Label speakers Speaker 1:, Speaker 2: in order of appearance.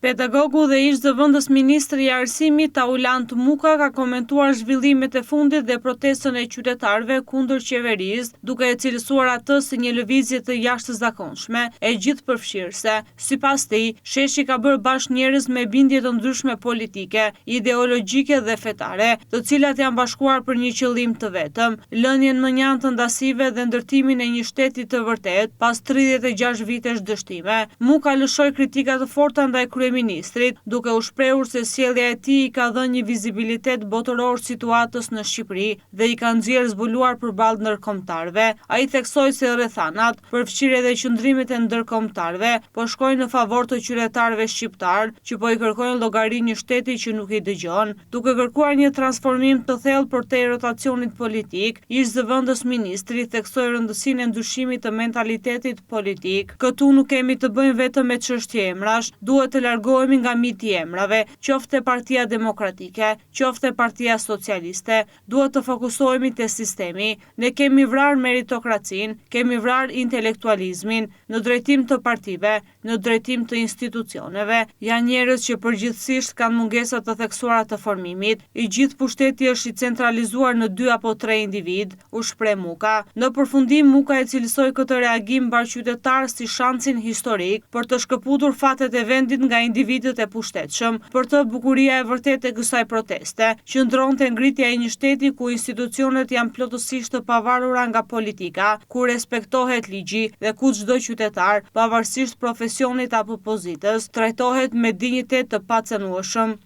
Speaker 1: Pedagogu dhe ish zëvendës ministri i arsimit Taulant Muka ka komentuar zhvillimet e fundit dhe protestën e qytetarëve kundër qeverisë, duke e cilësuar atë si një lëvizje të jashtëzakonshme e gjithëpërfshirëse. Sipas tij, sheshi ka bërë bashkë njerëz me bindje të ndryshme politike, ideologjike dhe fetare, të cilat janë bashkuar për një qëllim të vetëm, lënien në një anë të ndasive dhe ndërtimin e një shteti të vërtet pas 36 vitesh dështime. Muka lëshoi kritika të forta ndaj ministrit, duke u shprehur se sjellja e tij i ka dhënë një vizibilitet botëror situatës në Shqipëri dhe i ka nxjerrë zbuluar përballë ndërkombëtarëve. Ai theksoi se rrethanat, përfshirë edhe qëndrimet e ndërkombëtarëve, po shkojnë në favor të qytetarëve shqiptar që po i kërkojnë llogari një shteti që nuk i dëgjon. Duke kërkuar një transformim të thellë përtej rotacionit politik, ish zëvendës ministri theksoi rëndësinë e ndryshimit të mentalitetit politik. Këtu nuk kemi të bëjmë vetëm me çështje emrash, duhet të largohemi nga miti i emrave, qoftë Partia Demokratike, qoftë Partia Socialiste, duhet të fokusohemi te sistemi. Ne kemi vrarë meritokracinë, kemi vrarë intelektualizmin në drejtim të partive, në drejtim të institucioneve. Janë njerëz që përgjithsisht kanë mungesa të theksuara të formimit, i gjithë pushteti është i centralizuar në 2 apo 3 individ, u shpreh Muka. Në përfundim, Muka e cilësoi këtë reagim mbarqytetar si shansin historik për të shkëputur fatet e vendit nga individët e pushtetshëm. Për të, bukuria e vërtetë e kësaj proteste qëndronte ngritja e një shteti ku institucionet janë plotësisht të pavarura nga politika, ku respektohet ligji dhe ku çdo qytetar, pavarësisht profesionit apo pozitës, trajtohet me dinjitet të pacenueshëm.